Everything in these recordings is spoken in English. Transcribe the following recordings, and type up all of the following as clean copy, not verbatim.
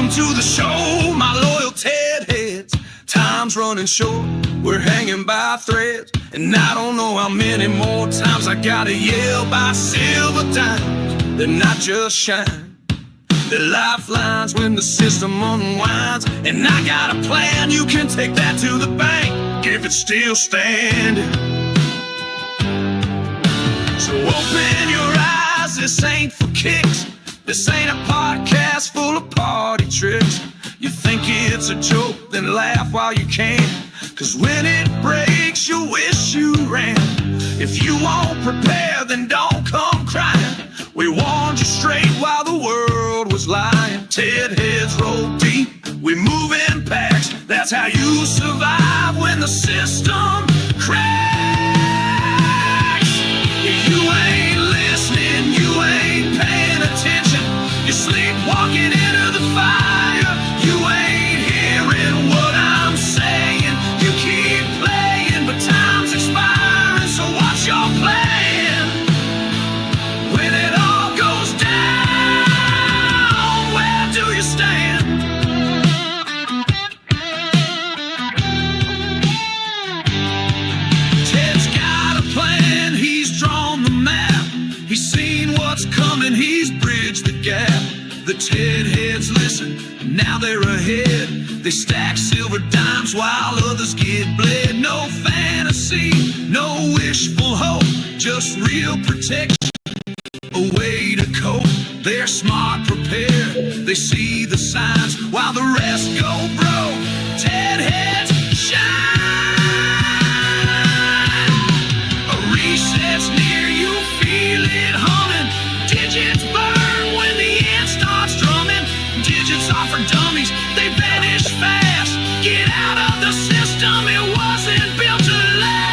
To the show, my loyal Ted heads. Time's running short, we're hanging by threads, and I don't know how many more times I gotta yell by silver dimes. They're not just shine, they're lifelines when the system unwinds. And I got a plan, you can take that to the bank if it's still standing. So open your eyes, this ain't for kicks. This ain't a podcast full of party tricks. You think it's a joke, then laugh while you can. Cause when it breaks, you'll wish you ran. If you won't prepare, then don't come crying. We warned you straight while the world was lying. Ted heads roll deep, we move in packs. That's how you survive when the system cracks. If you ain't listening, you ain't paying attention. You're sleepwalking into the fire. You ain't hearing what I'm saying. You keep playing, but time's expiring. So what's your plan? When it all goes down, where do you stand? Ted's got a plan, he's drawn the map. He's seen what's coming, he's bridged the gap. The Ted heads listen, now they're ahead. They stack silver dimes while others get bled. No fantasy, no wishful hope, just real protection, a way to cope. They're smart, prepared, they see the signs while the rest go broke. Ted heads shine. A reset's near, you feel it humming. Digits burn when the end starts drumming. Digits are for dummies, they vanish fast. Get out of the system, it wasn't built to last.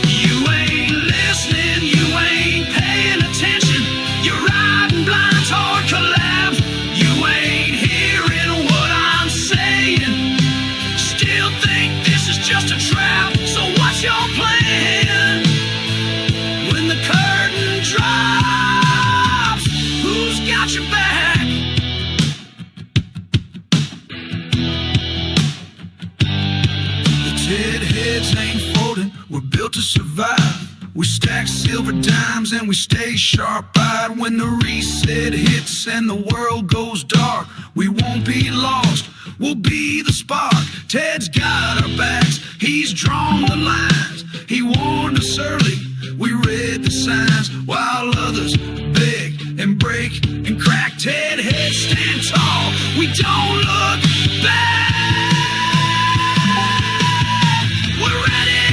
You ain't listening, you ain't paying attention. You're riding blind toward collapse. You ain't hearing what I'm saying. Still think this is just a trap. So what's your plan? When the curtain drops, who's got your back? The Ted heads ain't folding, we're built to survive. We stack silver dimes and we stay sharp-eyed. When the reset hits and the world goes dark, we won't be lost, we'll be the spark. Ted's got our backs, he's drawn the lines. He warned us early, we read the signs. While others beg and break and crack, Ted heads stand tall, we don't look back. We're ready,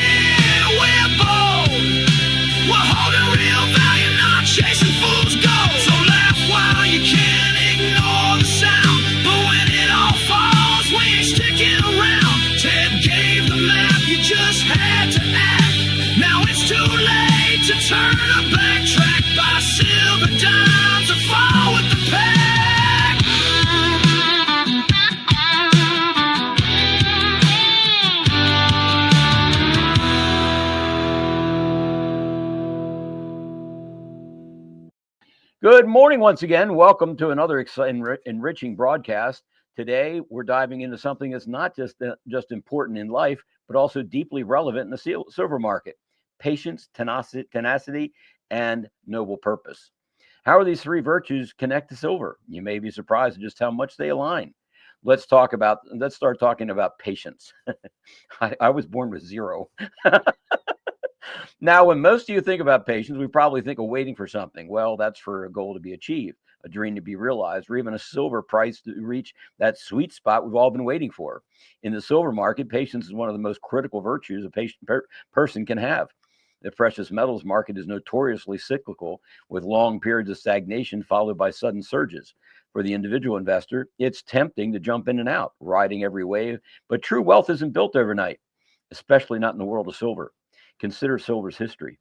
we're bold, we're holding real value, not chasing fool's gold. So laugh while you can, ignore the sound, but when it all falls, we ain't sticking around. Ted gave the map, you just had to act. Now it's too late to turn or backtrack. By silver dimes or fall with the pack. Good morning once again. Welcome to another exciting, enriching broadcast. Today, we're diving into something that's not just important in life, but also deeply relevant in the silver market: patience, tenacity, and noble purpose. How are these three virtues connect to silver? You may be surprised at just how much they align. Let's start talking about patience. I was born with zero. Now, when most of you think about patience, we probably think of waiting for something. Well, that's for a goal to be achieved, a dream to be realized, or even a silver price to reach that sweet spot we've all been waiting for. In the silver market, patience is one of the most critical virtues a person can have. The precious metals market is notoriously cyclical, with long periods of stagnation followed by sudden surges. For the individual investor, it's tempting to jump in and out, riding every wave, but true wealth isn't built overnight, especially not in the world of silver. Consider silver's history.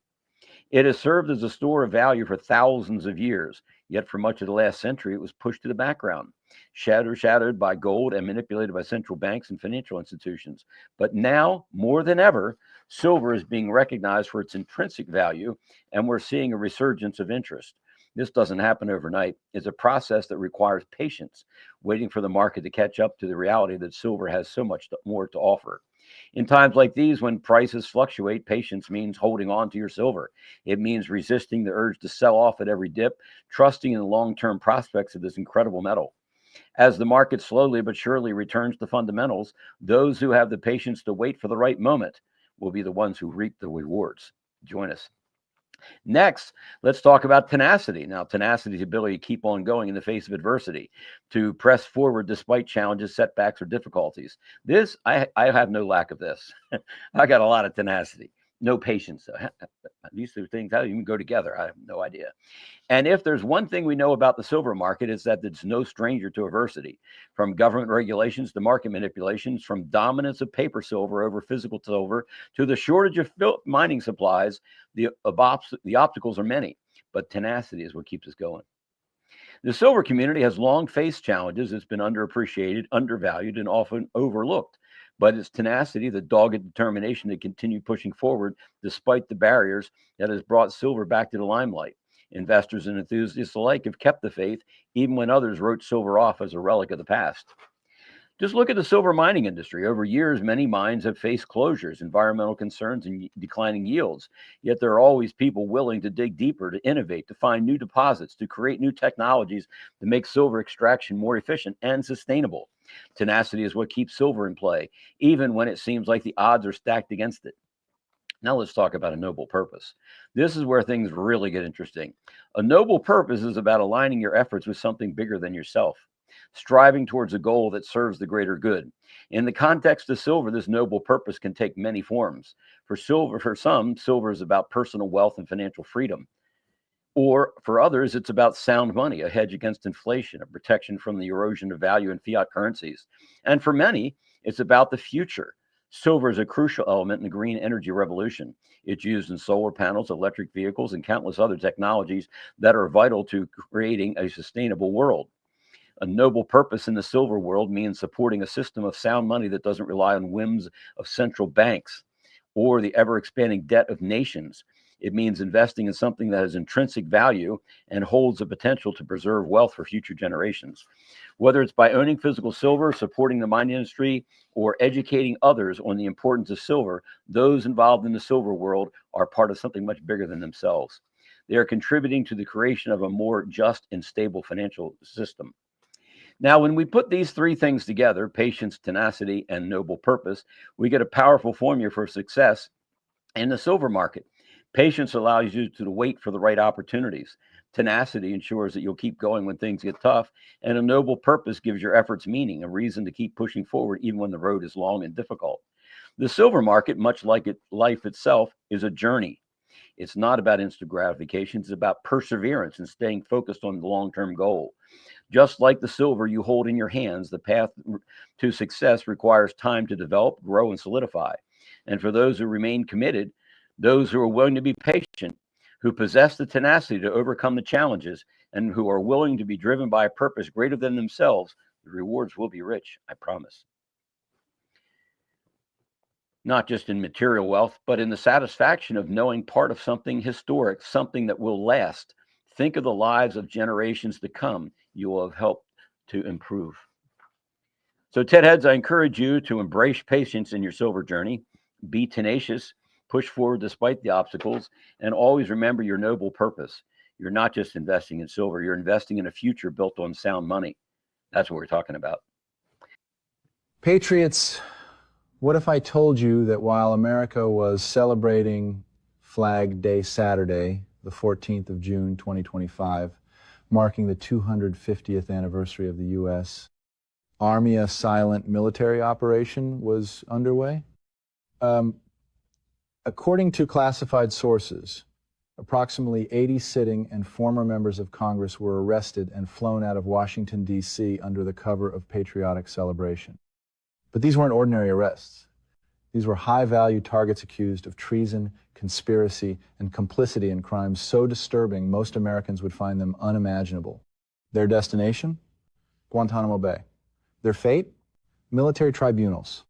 It has served as a store of value for thousands of years, yet for much of the last century, it was pushed to the background, shadowed by gold and manipulated by central banks and financial institutions. But now, more than ever, silver is being recognized for its intrinsic value, and we're seeing a resurgence of interest. This doesn't happen overnight. It's a process that requires patience, waiting for the market to catch up to the reality that silver has so much more to offer. In times like these, when prices fluctuate, patience means holding on to your silver. It means resisting the urge to sell off at every dip, trusting in the long term prospects of this incredible metal. As the market slowly but surely returns to fundamentals, those who have the patience to wait for the right moment will be the ones who reap the rewards. Join us. Next, let's talk about tenacity. Now, tenacity is the ability to keep on going in the face of adversity, to press forward despite challenges, setbacks, or difficulties. I have no lack of this. I got a lot of tenacity, no patience. These two things, how do you even go together? I have no idea. And if there's one thing we know about the silver market, it's that it's no stranger to adversity. From government regulations to market manipulations, from dominance of paper silver over physical silver to the shortage of mining supplies, the obstacles are many, but tenacity is what keeps us going. The silver community has long faced challenges. It's been underappreciated, undervalued, and often overlooked. But it's tenacity, the dogged determination to continue pushing forward despite the barriers, that has brought silver back to the limelight. Investors and enthusiasts alike have kept the faith, even when others wrote silver off as a relic of the past. Just look at the silver mining industry. Over years, many mines have faced closures, environmental concerns, and declining yields. Yet there are always people willing to dig deeper, to innovate, to find new deposits, to create new technologies to make silver extraction more efficient and sustainable. Tenacity is what keeps silver in play, even when it seems like the odds are stacked against it. Now let's talk about a noble purpose. This is where things really get interesting. A noble purpose is about aligning your efforts with something bigger than yourself, striving towards a goal that serves the greater good. In the context of silver, this noble purpose can take many forms. For some, silver is about personal wealth and financial freedom. Or for others, it's about sound money, a hedge against inflation, a protection from the erosion of value in fiat currencies. And for many, it's about the future. Silver is a crucial element in the green energy revolution. It's used in solar panels, electric vehicles, and countless other technologies that are vital to creating a sustainable world. A noble purpose in the silver world means supporting a system of sound money that doesn't rely on whims of central banks or the ever expanding debt of nations. It means investing in something that has intrinsic value and holds the potential to preserve wealth for future generations. Whether it's by owning physical silver, supporting the mining industry, or educating others on the importance of silver, those involved in the silver world are part of something much bigger than themselves. They are contributing to the creation of a more just and stable financial system. Now, when we put these three things together, patience, tenacity, and noble purpose, we get a powerful formula for success in the silver market. Patience allows you to wait for the right opportunities. Tenacity ensures that you'll keep going when things get tough. And a noble purpose gives your efforts meaning, a reason to keep pushing forward even when the road is long and difficult. The silver market, much like life itself, is a journey. It's not about instant gratification. It's about perseverance and staying focused on the long-term goal. Just like the silver you hold in your hands, the path to success requires time to develop, grow, and solidify. And for those who remain committed, those who are willing to be patient, who possess the tenacity to overcome the challenges, and who are willing to be driven by a purpose greater than themselves, the rewards will be rich, I promise. Not just in material wealth, but in the satisfaction of knowing part of something historic, something that will last. Think of the lives of generations to come you will have helped to improve. So, Ted Heads, I encourage you to embrace patience in your silver journey, be tenacious, push forward despite the obstacles, and always remember your noble purpose. You're not just investing in silver, you're investing in a future built on sound money. That's what we're talking about. Patriots, what if I told you that while America was celebrating Flag Day Saturday, the 14th of June, 2025, marking the 250th anniversary of the U.S., Army a silent military operation was underway? According to classified sources, Approximately 80 sitting and former members of Congress were arrested and flown out of Washington, D.C. under the cover of patriotic celebration. But these weren't ordinary arrests. These were high-value targets accused of treason, conspiracy, and complicity in crimes so disturbing most Americans would find them unimaginable. Their destination? Guantanamo Bay. Their fate? Military tribunals.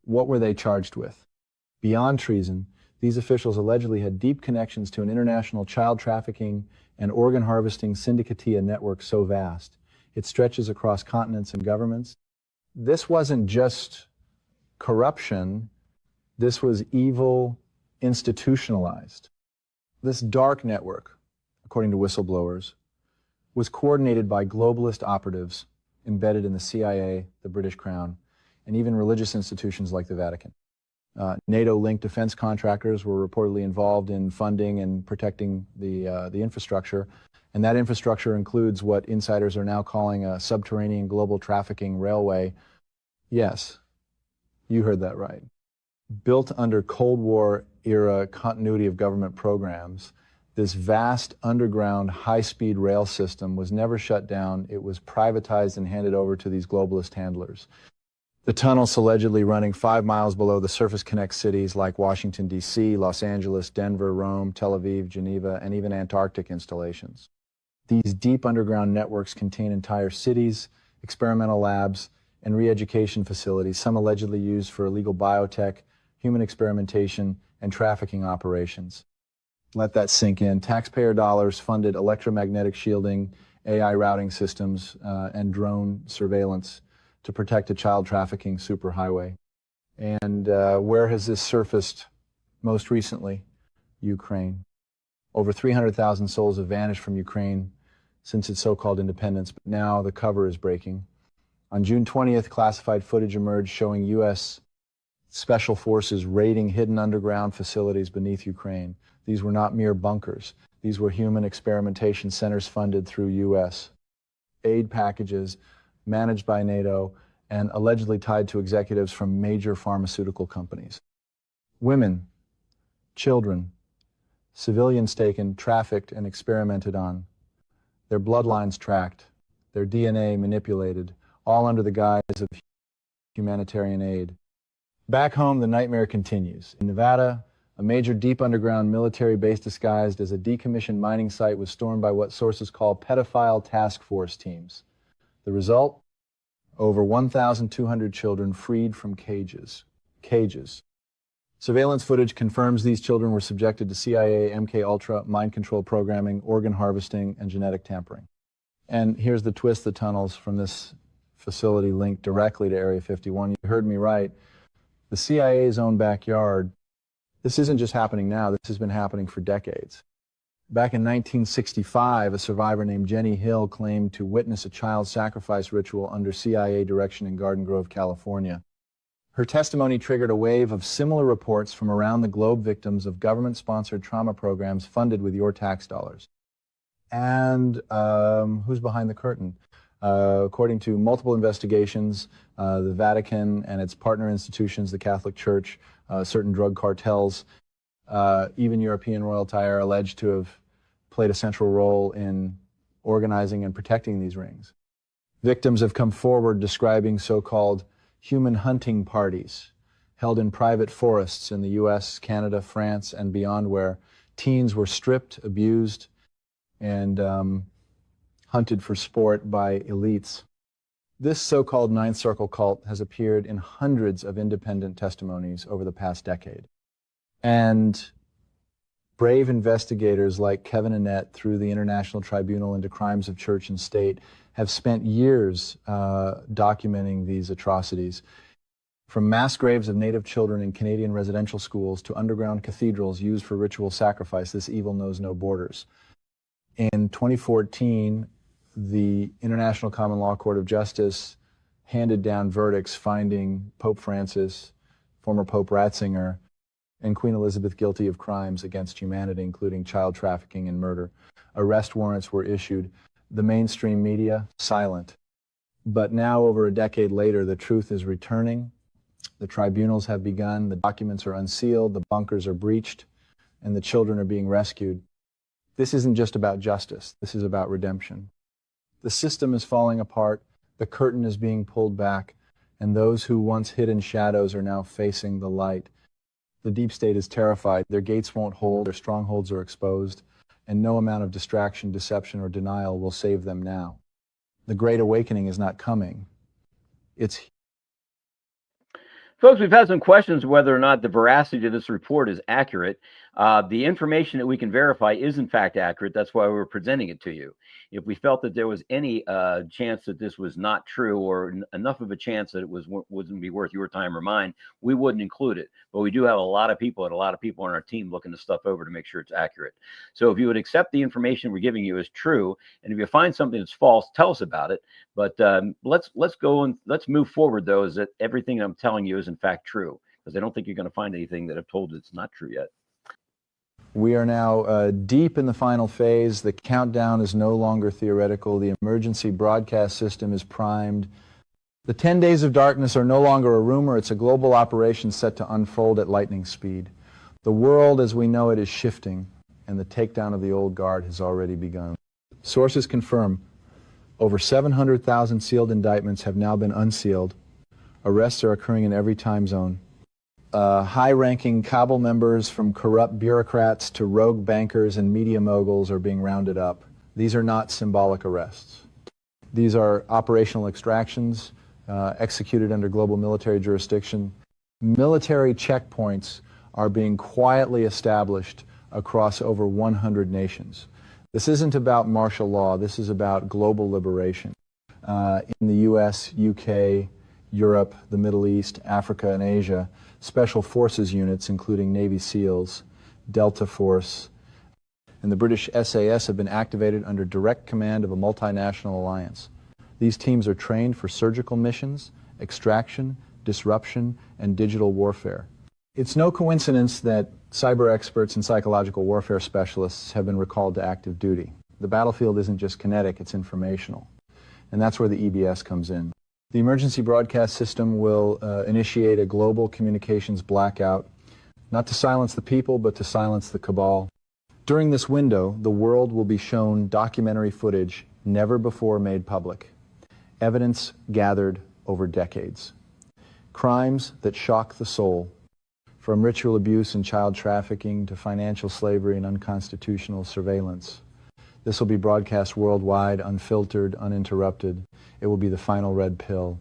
What were they charged with? Beyond treason, these officials allegedly had deep connections to an international child trafficking and organ harvesting syndicatia network so vast, it stretches across continents and governments. This wasn't just corruption, this was evil institutionalized. This dark network, according to whistleblowers, was coordinated by globalist operatives embedded in the CIA, the British Crown, and even religious institutions like the Vatican. NATO-linked defense contractors were reportedly involved in funding and protecting the infrastructure, and that infrastructure includes what insiders are now calling a subterranean global trafficking railway. Yes, you heard that right. Built under Cold War-era continuity of government programs, this vast underground high-speed rail system was never shut down. It was privatized and handed over to these globalist handlers. The tunnels allegedly running 5 miles below the surface connect cities like Washington, D.C., Los Angeles, Denver, Rome, Tel Aviv, Geneva, and even Antarctic installations. These deep underground networks contain entire cities, experimental labs, and re-education facilities, some allegedly used for illegal biotech, human experimentation, and trafficking operations. Let that sink in. Taxpayer dollars funded electromagnetic shielding, AI routing systems, and drone surveillance to protect a child trafficking superhighway. And where has this surfaced most recently? Ukraine. Over 300,000 souls have vanished from Ukraine since its so-called independence, but now the cover is breaking. On June 20th, classified footage emerged showing U.S. special forces raiding hidden underground facilities beneath Ukraine. These were not mere bunkers. These were human experimentation centers funded through U.S. aid packages managed by NATO and allegedly tied to executives from major pharmaceutical companies. Women, children, civilians taken, trafficked, and experimented on. Their bloodlines tracked, their DNA manipulated, all under the guise of humanitarian aid. Back home, the nightmare continues. In Nevada, a major deep underground military base disguised as a decommissioned mining site was stormed by what sources call pedophile task force teams. The result? Over 1,200 children freed from cages. Surveillance footage confirms these children were subjected to CIA, MK-Ultra, mind control programming, organ harvesting, and genetic tampering. And here's the twist: the tunnels from this facility linked directly to Area 51. You heard me right. The CIA's own backyard. This isn't just happening now. This has been happening for decades. Back in 1965, a survivor named Jenny Hill claimed to witness a child sacrifice ritual under CIA direction in Garden Grove, California. Her testimony triggered a wave of similar reports from around the globe, victims of government-sponsored trauma programs funded with your tax dollars. And who's behind the curtain? According to multiple investigations, the Vatican and its partner institutions, the Catholic Church, certain drug cartels, even European royalty are alleged to have played a central role in organizing and protecting these rings. Victims have come forward describing so-called human hunting parties held in private forests in the US, Canada, France, and beyond, where teens were stripped, abused, and hunted for sport by elites. This so-called Ninth Circle cult has appeared in hundreds of independent testimonies over the past decade. And brave investigators like Kevin Annett, through the International Tribunal into Crimes of Church and State, have spent years documenting these atrocities. From mass graves of Native children in Canadian residential schools to underground cathedrals used for ritual sacrifice, this evil knows no borders. In 2014, the International Common Law Court of Justice handed down verdicts finding Pope Francis, former Pope Ratzinger, and Queen Elizabeth guilty of crimes against humanity, including child trafficking and murder. Arrest warrants were issued. The mainstream media, silent. But now, over a decade later, the truth is returning. The tribunals have begun. The documents are unsealed. The bunkers are breached. And the children are being rescued. This isn't just about justice. This is about redemption. The system is falling apart. The curtain is being pulled back, and those who once hid in shadows are now facing the light. The deep state is terrified. Their gates won't hold, their strongholds are exposed, and no amount of distraction, deception, or denial will save them now. The Great Awakening is not coming. It's Folks, we've had some questions whether or not the veracity of this report is accurate. The information that we can verify is in fact accurate. That's why we're presenting it to you. If we felt that there was any chance that this was not true, or enough of a chance that it wouldn't be worth your time or mine, we wouldn't include it. But we do have a lot of people on our team looking the stuff over to make sure it's accurate. So if you would accept the information we're giving you as true, and if you find something that's false, tell us about it. But let's go and let's move forward, though, is that everything I'm telling you is in fact true, because I don't think you're going to find anything that I've told that's not true yet. We are now deep in the final phase. The countdown is no longer theoretical. The emergency broadcast system is primed. The 10 days of darkness are no longer a rumor. It's a global operation set to unfold at lightning speed. The world as we know it is shifting, and the takedown of the old guard has already begun. Sources confirm over 700,000 sealed indictments have now been unsealed. Arrests are occurring in every time zone. High-ranking cabal members, from corrupt bureaucrats to rogue bankers and media moguls, are being rounded up. These are not symbolic arrests. These are operational extractions executed under global military jurisdiction. Military checkpoints are being quietly established across over 100 nations. This isn't about martial law. This is about global liberation. In the US, UK, Europe, the Middle East, Africa, and Asia, special forces units, including Navy SEALs, Delta Force, and the British SAS have been activated under direct command of a multinational alliance. These teams are trained for surgical missions, extraction, disruption, and digital warfare. It's no coincidence that cyber experts and psychological warfare specialists have been recalled to active duty. The battlefield isn't just kinetic, it's informational. And that's where the EBS comes in. The emergency broadcast system will initiate a global communications blackout, not to silence the people, but to silence the cabal. During this window, the world will be shown documentary footage never before made public, evidence gathered over decades, crimes that shock the soul, from ritual abuse and child trafficking to financial slavery and unconstitutional surveillance. This will be broadcast worldwide, unfiltered, uninterrupted. It will be the final red pill.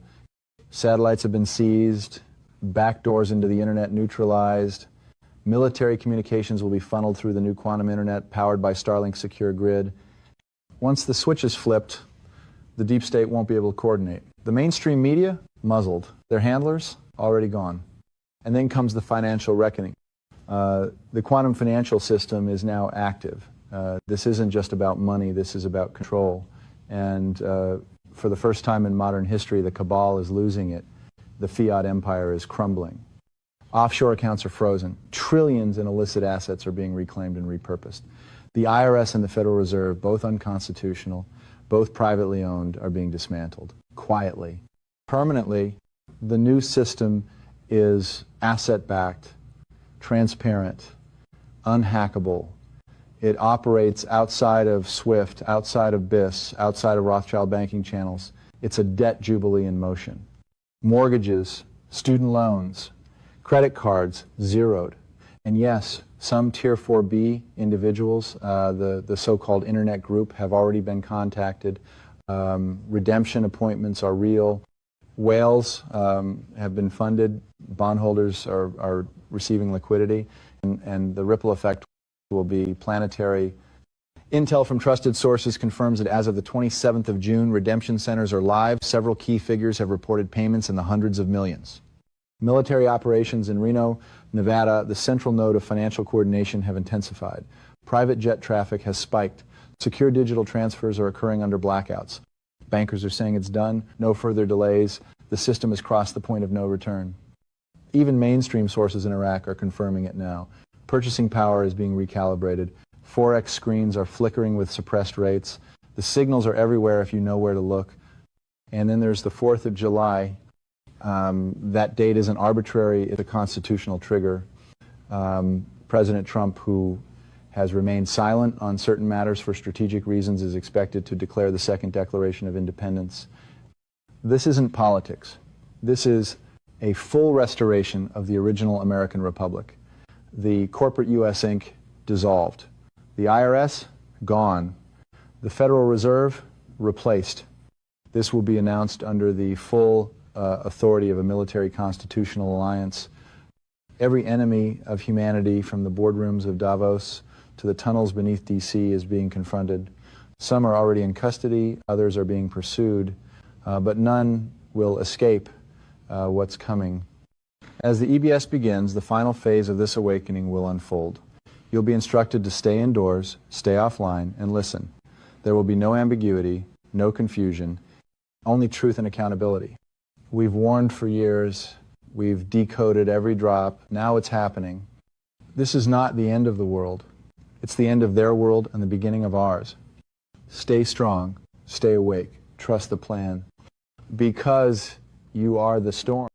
Satellites have been seized, backdoors into the internet neutralized. Military communications will be funneled through the new quantum internet powered by Starlink's secure grid. Once the switch is flipped, the deep state won't be able to coordinate. The mainstream media, muzzled. Their handlers, already gone. And then comes the financial reckoning. The quantum financial system is now active. This isn't just about money, this is about control. And for the first time in modern history, the cabal is losing it. The fiat empire is crumbling. Offshore accounts are frozen. Trillions in illicit assets are being reclaimed and repurposed. The IRS and the Federal Reserve, both unconstitutional, both privately owned, are being dismantled, quietly. Permanently, the new system is asset-backed, transparent, unhackable. It operates outside of SWIFT, outside of BIS, outside of Rothschild banking channels. It's a debt jubilee in motion. Mortgages, student loans, credit cards, zeroed. And yes, some Tier 4B individuals, the so-called internet group, have already been contacted. Redemption appointments are real. Whales have been funded. Bondholders are receiving liquidity. And the ripple effect will be planetary. Intel from trusted sources confirms that as of the 27th of June, redemption centers are live. Several key figures have reported payments in the hundreds of millions. Military operations in Reno, Nevada, the central node of financial coordination, have intensified. Private jet traffic has spiked. Secure digital transfers are occurring under blackouts. Bankers are saying it's done, no further delays. The system has crossed the point of no return. Even mainstream sources in Iraq are confirming it now. Purchasing power is being recalibrated. Forex screens are flickering with suppressed rates. The signals are everywhere if you know where to look. And then there's the 4th of July. That date isn't arbitrary, it's a constitutional trigger. President Trump, who has remained silent on certain matters for strategic reasons, is expected to declare the Second Declaration of Independence. This isn't politics. This is a full restoration of the original American Republic. The corporate U.S. Inc. dissolved. The IRS, gone. The Federal Reserve, replaced. This will be announced under the full authority of a military constitutional alliance. Every enemy of humanity, from the boardrooms of Davos to the tunnels beneath D.C., is being confronted. Some are already in custody, others are being pursued, but none will escape what's coming. As the EBS begins, the final phase of this awakening will unfold. You'll be instructed to stay indoors, stay offline, and listen. There will be no ambiguity, no confusion, only truth and accountability. We've warned for years. We've decoded every drop. Now it's happening. This is not the end of the world. It's the end of their world and the beginning of ours. Stay strong. Stay awake. Trust the plan. Because you are the storm.